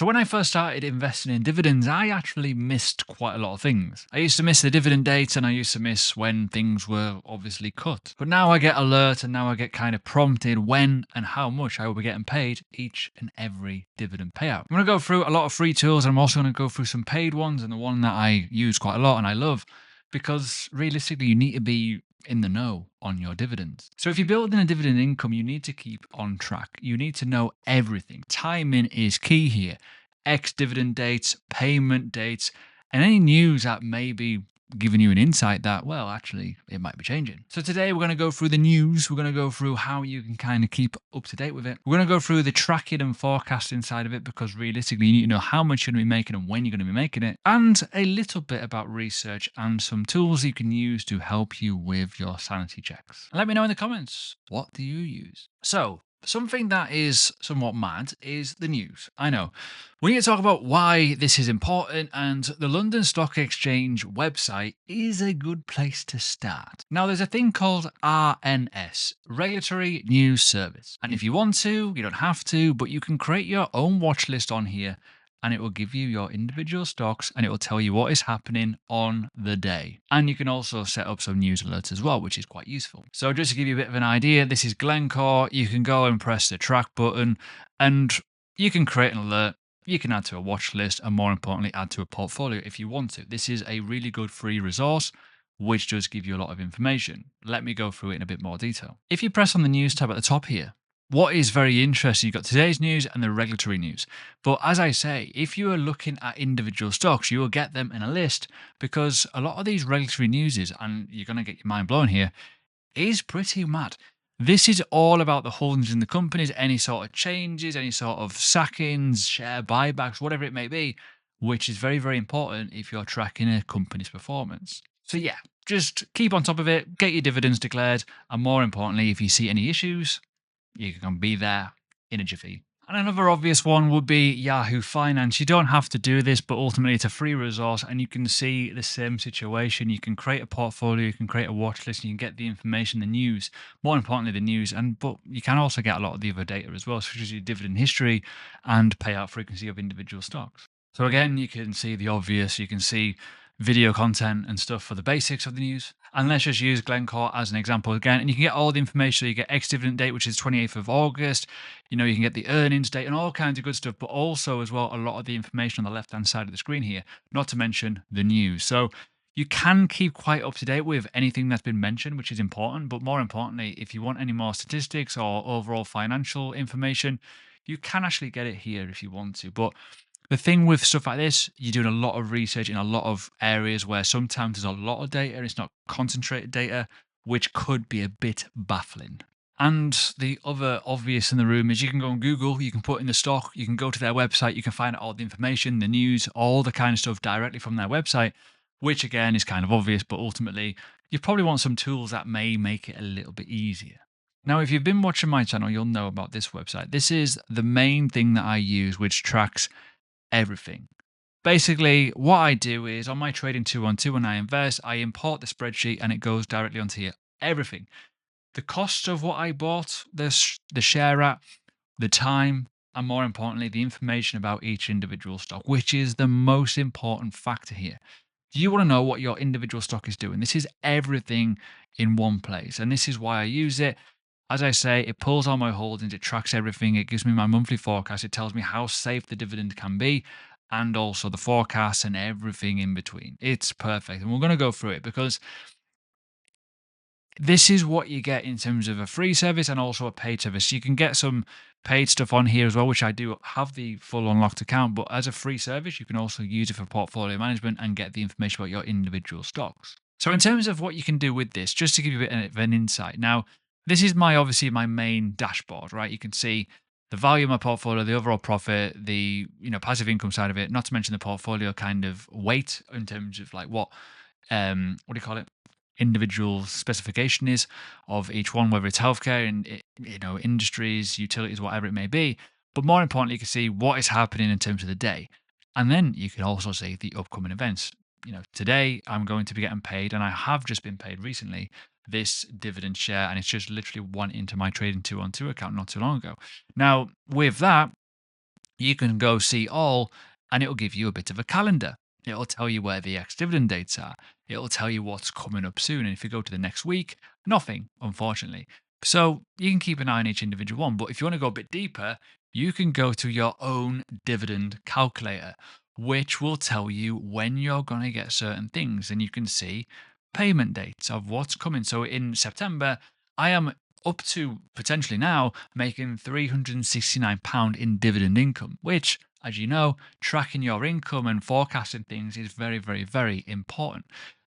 So when I first started investing in dividends, I actually missed quite a lot of things. I used to miss the dividend dates and I used to miss when things were obviously cut. But now I get alert and now I get kind of prompted when and how much I will be getting paid each and every dividend payout. I'm going to go through a lot of free tools and I'm also going to go through some paid ones, and the one that I use quite a lot and I love, because realistically you need to be in the know on your dividends. So if you're building a dividend income, you need to keep on track. You need to know everything. Timing is key here. Ex-dividend dates, payment dates, and any news that may be giving you an insight that, well, actually, it might be changing. So today we're going to go through the news. We're going to go through how you can kind of keep up to date with it. We're going to go through the tracking and forecasting side of it, because realistically, you need to know how much you're going to be making and when you're going to be making it, and a little bit about research and some tools you can use to help you with your sanity checks. And let me know in the comments, what do you use? So something that is somewhat mad is the news. I know. We need to talk about why this is important, and the London Stock Exchange website is a good place to start. Now, there's a thing called RNS, Regulatory News Service. And if you want to, you don't have to, but you can create your own watch list on here, and it will give you your individual stocks and it will tell you what is happening on the day. And you can also set up some news alerts as well, which is quite useful. So just to give you a bit of an idea, this is Glencore. You can go and press the track button and you can create an alert. You can add to a watch list and, more importantly, add to a portfolio if you want to. This is a really good free resource which does give you a lot of information. Let me go through it in a bit more detail. If you press on the news tab at the top here, what is very interesting, you've got today's news and the regulatory news. But as I say, if you are looking at individual stocks, you will get them in a list, because a lot of these regulatory news is, and you're going to get your mind blown here, is pretty mad. This is all about the holdings in the companies, any sort of changes, any sort of sackings, share buybacks, whatever it may be, which is very, very important if you're tracking a company's performance. So yeah, just keep on top of it, get your dividends declared, and more importantly, if you see any issues, you can be there in a jiffy. And another obvious one would be Yahoo Finance. You don't have to do this, but ultimately it's a free resource and you can see the same situation. You can create a portfolio, you can create a watch list, you can get the information, the news, more importantly, the news. But you can also get a lot of the other data as well, such as your dividend history and payout frequency of individual stocks. So again, you can see the obvious, you can see video content and stuff for the basics of the news. And let's just use Glencore as an example again. And you can get all the information. So you get ex-dividend date, which is 28th of August. You know, you can get the earnings date and all kinds of good stuff, but also as well, a lot of the information on the left-hand side of the screen here, not to mention the news. So you can keep quite up to date with anything that's been mentioned, which is important. But more importantly, if you want any more statistics or overall financial information, you can actually get it here if you want to. But the thing with stuff like this, you're doing a lot of research in a lot of areas where sometimes there's a lot of data and it's not concentrated data, which could be a bit baffling. And the other obvious in the room is you can go on Google, you can put in the stock, you can go to their website, you can find out all the information, the news, all the kind of stuff directly from their website, which again is kind of obvious, but ultimately you probably want some tools that may make it a little bit easier. Now, if you've been watching my channel, you'll know about this website. This is the main thing that I use, which tracks everything. Basically, what I do is on my trading 212, when I invest, I import the spreadsheet and it goes directly onto here. Everything. The cost of what I bought, the share at, the time, and more importantly, the information about each individual stock, which is the most important factor here. You want to know what your individual stock is doing. This is everything in one place. And this is why I use it. As I say, it pulls all my holdings, it tracks everything, it gives me my monthly forecast, it tells me how safe the dividend can be, and also the forecasts and everything in between. It's perfect. And we're going to go through it because this is what you get in terms of a free service and also a paid service. You can get some paid stuff on here as well, which I do have the full unlocked account, but as a free service, you can also use it for portfolio management and get the information about your individual stocks. So in terms of what you can do with this, just to give you a bit of an insight. Now, this is obviously my main dashboard, right? You can see the value of my portfolio, the overall profit, the passive income side of it, not to mention the portfolio kind of weight in terms of like what do you call it? Individual specification is of each one, whether it's healthcare and industries, utilities, whatever it may be. But more importantly, you can see what is happening in terms of the day. And then you can also see the upcoming events. Today I'm going to be getting paid, and I have just been paid recently, this dividend share, and it's just literally went into my trading 212 account not too long ago. Now, with that, you can go see all, and it'll give you a bit of a calendar. It'll tell you where the ex-dividend dates are. It'll tell you what's coming up soon. And if you go to the next week, nothing, unfortunately. So you can keep an eye on each individual one. But if you want to go a bit deeper, you can go to your own dividend calculator, which will tell you when you're going to get certain things. And you can see payment dates of what's coming. So in September, I am up to potentially now making £369 in dividend income, which, as you know, tracking your income and forecasting things is very, very, very important.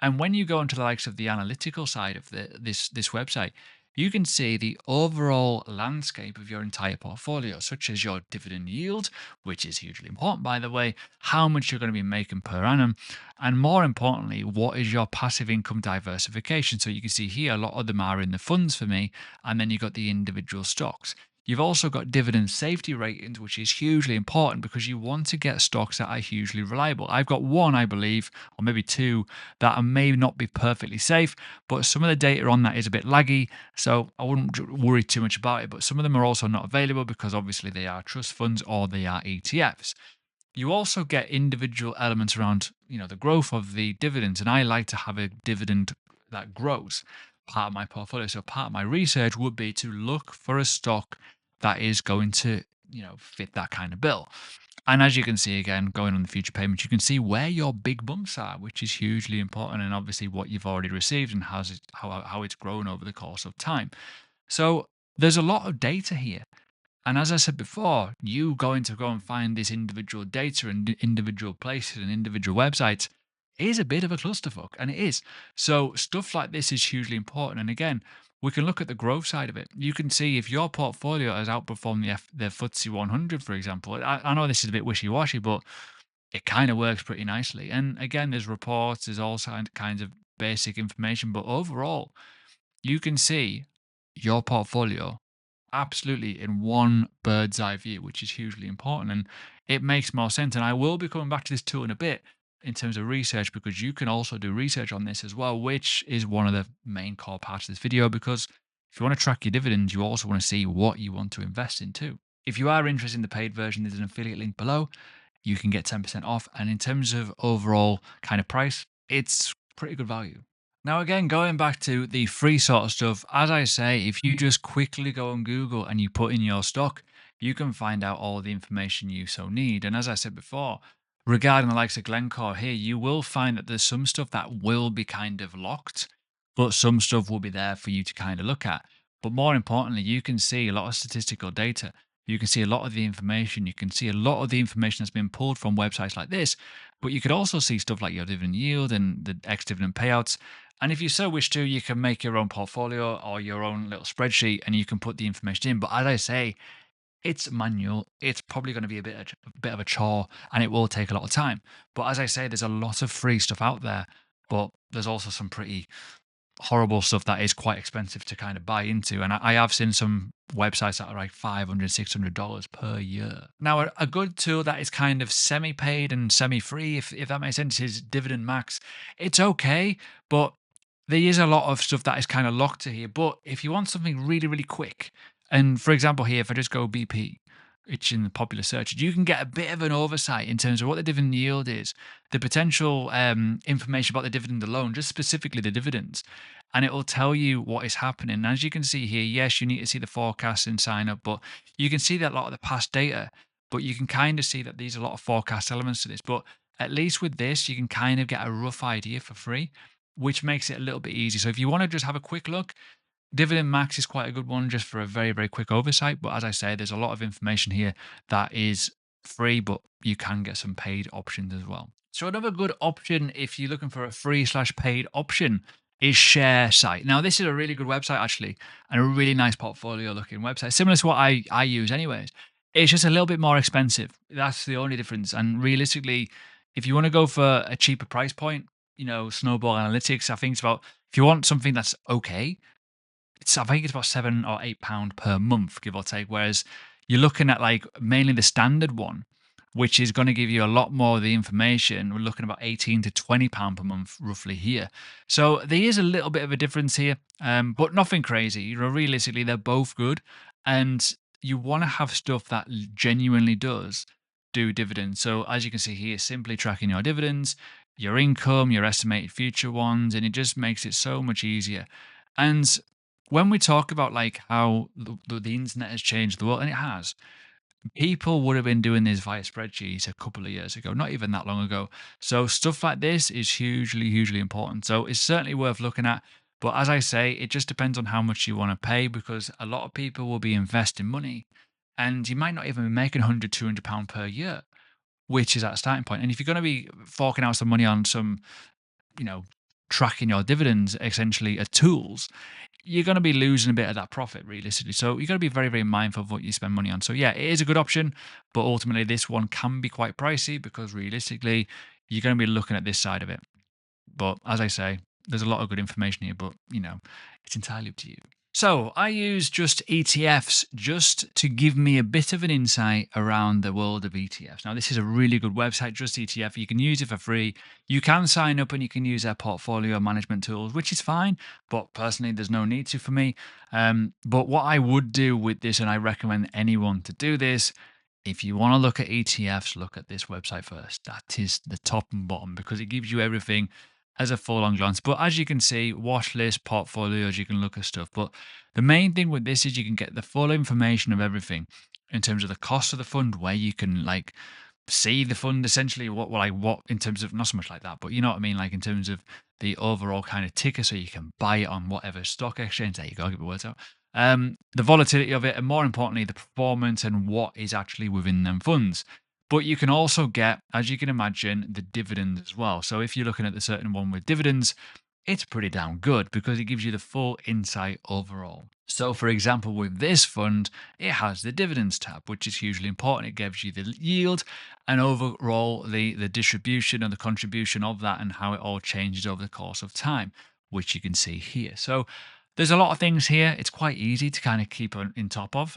And when you go into the likes of the analytical side of this website, you can see the overall landscape of your entire portfolio, such as your dividend yield, which is hugely important, by the way, how much you're going to be making per annum, and more importantly, what is your passive income diversification. So you can see here, a lot of them are in the funds for me, and then you've got the individual stocks. You've also got dividend safety ratings, which is hugely important because you want to get stocks that are hugely reliable. I've got one, I believe, or maybe two, that may not be perfectly safe, but some of the data on that is a bit laggy, so I wouldn't worry too much about it. But some of them are also not available because obviously they are trust funds or they are ETFs. You also get individual elements around, the growth of the dividends, and I like to have a dividend that grows part of my portfolio. So part of my research would be to look for a stock that is going to, fit that kind of bill. And as you can see, again, going on the future payments, you can see where your big bumps are, which is hugely important, and obviously what you've already received and how it's grown over the course of time. So there's a lot of data here. And as I said before, you going to go and find this individual data and individual places and individual websites is a bit of a clusterfuck, and it is. So stuff like this is hugely important. And again, we can look at the growth side of it. You can see if your portfolio has outperformed the FTSE 100, for example. I know this is a bit wishy-washy, but it kind of works pretty nicely. And again, there's reports, there's all kinds of basic information, but overall, you can see your portfolio absolutely in one bird's eye view, which is hugely important. And it makes more sense. And I will be coming back to this tool in a bit in terms of research, because you can also do research on this as well, which is one of the main core parts of this video. Because if you want to track your dividends, you also want to see what you want to invest in too. If you are interested in the paid version, there's an affiliate link below. You can get 10% off. And in terms of overall kind of price, it's pretty good value. Now, again, going back to the free sort of stuff, as I say, if you just quickly go on Google and you put in your stock, you can find out all the information you so need. And as I said before, regarding the likes of Glencore here, you will find that there's some stuff that will be kind of locked, but some stuff will be there for you to kind of look at. But more importantly, you can see a lot of statistical data. You can see a lot of the information. You can see a lot of the information that's been pulled from websites like this. But you could also see stuff like your dividend yield and the ex-dividend payouts. And if you so wish to, you can make your own portfolio or your own little spreadsheet and you can put the information in. But as I say, it's manual. It's probably going to be a bit of a chore, and it will take a lot of time. But as I say, there's a lot of free stuff out there, but there's also some pretty horrible stuff that is quite expensive to kind of buy into. And I have seen some websites that are like $500, $600 per year. Now, a good tool that is kind of semi-paid and semi-free, if that makes sense, is Dividend Max. It's okay, but there is a lot of stuff that is kind of locked to here. But if you want something really, really quick, and for example here, if I just go BP, which in the popular search, you can get a bit of an oversight in terms of what the dividend yield is, the potential information about the dividend alone, just specifically the dividends, and it will tell you what is happening. And as you can see here, yes, you need to see the forecast and sign up, but you can see that a lot of the past data, but you can kind of see that there's a lot of forecast elements to this. But at least with this, you can kind of get a rough idea for free, which makes it a little bit easy. So if you want to just have a quick look, Dividend Max is quite a good one just for a very, very quick oversight. But as I say, there's a lot of information here that is free, but you can get some paid options as well. So another good option if you're looking for a free/paid option is ShareSite. Now, this is a really good website actually, and a really nice portfolio looking website, similar to what I use anyways. It's just a little bit more expensive. That's the only difference. And realistically, if you want to go for a cheaper price point, Snowball Analytics, I think it's about, if you want something that's okay, I think it's about £7 or £8 per month, give or take. Whereas you're looking at like mainly the standard one, which is going to give you a lot more of the information. We're looking about £18 to £20 per month, roughly here. So there is a little bit of a difference here, but nothing crazy. Realistically, they're both good. And you want to have stuff that genuinely does do dividends. So as you can see here, simply tracking your dividends, your income, your estimated future ones, and it just makes it so much easier. And when we talk about like how the internet has changed the world, and it has, people would have been doing this via spreadsheets a couple of years ago, not even that long ago. So stuff like this is hugely, hugely important. So it's certainly worth looking at. But as I say, it just depends on how much you want to pay, because a lot of people will be investing money and you might not even be making 100, £200 per year, which is at a starting point. And if you're going to be forking out some money on some, you know, tracking your dividends essentially are tools, you're going to be losing a bit of that profit realistically. So you got to be very, very mindful of what you spend money on. So yeah, it is a good option, but ultimately this one can be quite pricey because realistically, you're going to be looking at this side of it. But as I say, there's a lot of good information here, but it's entirely up to you. So I use just ETFs just to give me a bit of an insight around the world of ETFs. Now, this is a really good website, just ETF. You can use it for free. You can sign up and you can use their portfolio management tools, which is fine. But personally, there's no need to for me. But what I would do with this, and I recommend anyone to do this, if you want to look at ETFs, look at this website first. That is the top and bottom because it gives you everything as a full on glance. But as you can see, watch list, portfolios, you can look at stuff. But the main thing with this is you can get the full information of everything in terms of the cost of the fund, where you can like see the fund essentially, what in terms of, not so much like that, but you know what I mean, like in terms of the overall kind of ticker, so you can buy it on whatever stock exchange. There you go, get the words out. The volatility of it, and more importantly, the performance and what is actually within them funds. But you can also get, as you can imagine, the dividends as well. So if you're looking at the certain one with dividends, it's pretty damn good because it gives you the full insight overall. So, for example, with this fund, it has the dividends tab, which is hugely important. It gives you the yield and overall the distribution and the contribution of that and how it all changes over the course of time, which you can see here. So, there's a lot of things here. It's quite easy to kind of keep on in top of,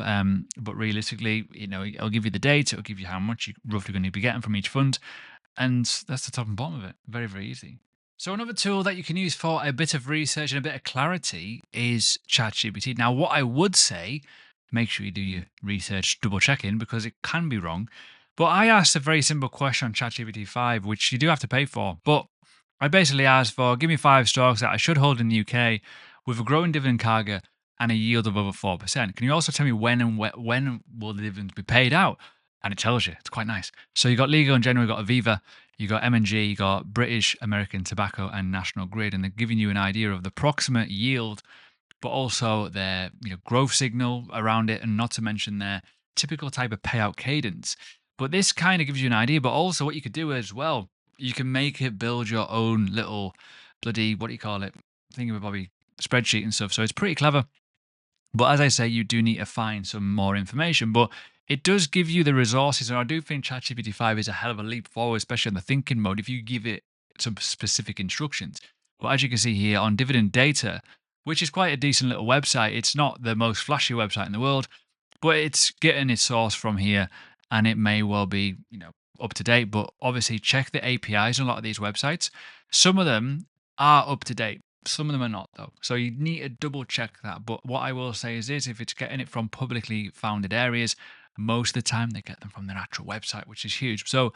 but realistically, it'll give you the date, it'll give you how much you're roughly going to be getting from each fund, and that's the top and bottom of it. Very, very easy. So another tool that you can use for a bit of research and a bit of clarity is ChatGPT. Now, what I would say, make sure you do your research, double checking, because it can be wrong. But I asked a very simple question on ChatGPT 5, which you do have to pay for. But I basically asked for, give me 5 stocks that I should hold in the UK with a growing dividend cargo and a yield of over 4%. Can you also tell me when will the dividends be paid out? And it tells you. It's quite nice. So you got Legal in January, you got Aviva, you got M&G, you got British American Tobacco and National Grid, and they're giving you an idea of the approximate yield, but also their growth signal around it, and not to mention their typical type of payout cadence. But this kind of gives you an idea, but also what you could do as well, you can make it build your own little bloody, what do you call it? Think of a Bobby spreadsheet and stuff. So it's pretty clever. But as I say, you do need to find some more information. But it does give you the resources. And I do think ChatGPT 5 is a hell of a leap forward, especially on the thinking mode, if you give it some specific instructions. But as you can see here on Dividend Data, which is quite a decent little website, it's not the most flashy website in the world, but it's getting its source from here. And it may well be, up to date. But obviously, check the APIs on a lot of these websites. Some of them are up to date. Some of them are not, though. So you need to double check that. But what I will say is this, if it's getting it from publicly founded areas, most of the time they get them from their actual website, which is huge. So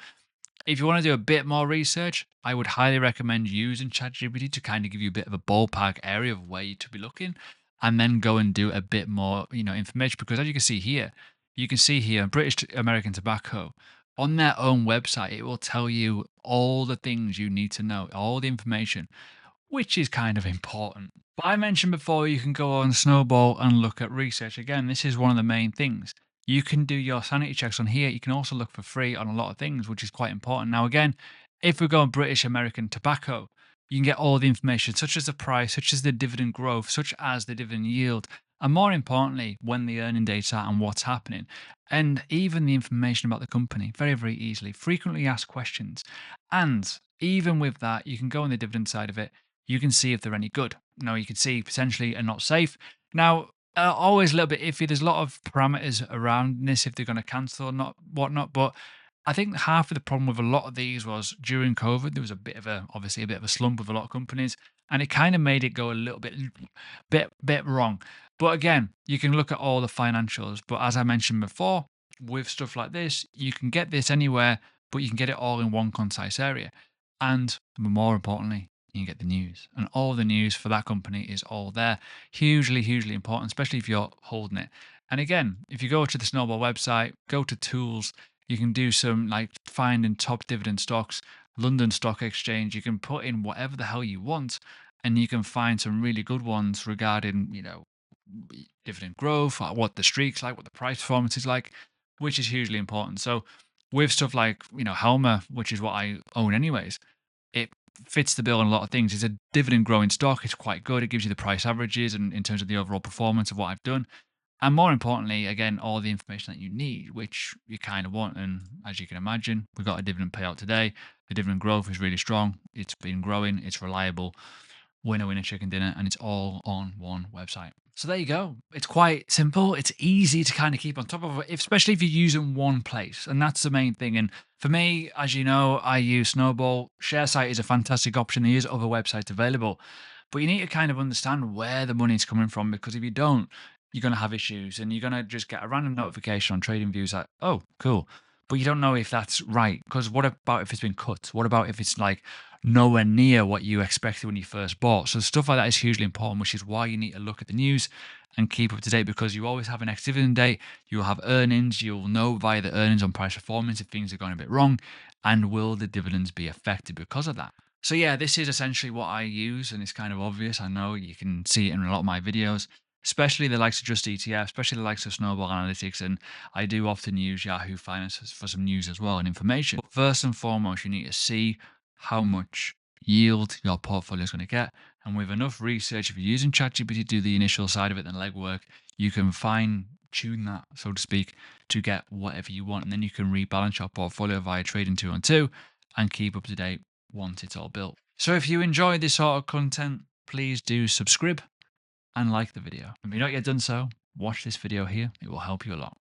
if you want to do a bit more research, I would highly recommend using ChatGPT to kind of give you a bit of a ballpark area of where you to be looking, and then go and do a bit more, information. Because as you can see here, British American Tobacco, on their own website, it will tell you all the things you need to know, all the information, which is kind of important. But I mentioned before, you can go on Snowball and look at research. Again, this is one of the main things. You can do your sanity checks on here. You can also look for free on a lot of things, which is quite important. Now, again, if we go on British American Tobacco, you can get all the information, such as the price, such as the dividend growth, such as the dividend yield, and more importantly, when the earning dates are and what's happening, and even the information about the company very, very easily. Frequently asked questions. And even with that, you can go on the dividend side of it. You can see if they're any good. Now, you can see potentially are not safe. Now, always a little bit iffy. There's a lot of parameters around this, if they're going to cancel or not, whatnot. But I think half of the problem with a lot of these was during COVID, there was obviously a bit of a slump with a lot of companies, and it kind of made it go a little bit wrong. But again, you can look at all the financials. But as I mentioned before, with stuff like this, you can get this anywhere, but you can get it all in one concise area. And more importantly, you can get the news. And all the news for that company is all there. Hugely, hugely important, especially if you're holding it. And again, if you go to the Snowball website, go to tools, you can do some like finding top dividend stocks, London Stock Exchange. You can put in whatever the hell you want, and you can find some really good ones regarding, dividend growth, what the streak's like, what the price performance is like, which is hugely important. So with stuff like, Helmer, which is what I own anyways, it fits the bill on a lot of things. It's a dividend growing stock. It's quite good. It gives you the price averages and in terms of the overall performance of what I've done. And more importantly, again, all the information that you need, which you kind of want. And as you can imagine, we got a dividend payout today. The dividend growth is really strong. It's been growing. It's reliable. Winner, winner, chicken dinner. And it's all on one website. So there you go. It's quite simple. It's easy to kind of keep on top of it, especially if you're using one place. And that's the main thing. And for me, as you know, I use Snowball. ShareSite is a fantastic option. There is other websites available. But you need to kind of understand where the money's coming from, because if you don't, you're going to have issues and you're going to just get a random notification on TradingViews like, oh, cool. But you don't know if that's right. Because what about if it's been cut? What about if it's like nowhere near what you expected when you first bought? So stuff like that is hugely important, which is why you need to look at the news and keep up to date, because you always have an next dividend date. You'll have earnings. You'll know via the earnings on price performance if things are going a bit wrong. And will the dividends be affected because of that? So yeah, this is essentially what I use, and it's kind of obvious. I know you can see it in a lot of my videos, especially the likes of Just ETF, especially the likes of Snowball Analytics, and I do often use Yahoo Finance for some news as well and information. But first and foremost, you need to see how much yield your portfolio is going to get, and with enough research, if you're using ChatGPT to do the initial side of it and legwork, you can fine tune that, so to speak, to get whatever you want, and then you can rebalance your portfolio via trading 2-on-2 and keep up to date once it's all built. So if you enjoy this sort of content, please do subscribe and like the video. If you've not yet done so, watch this video here. It will help you a lot.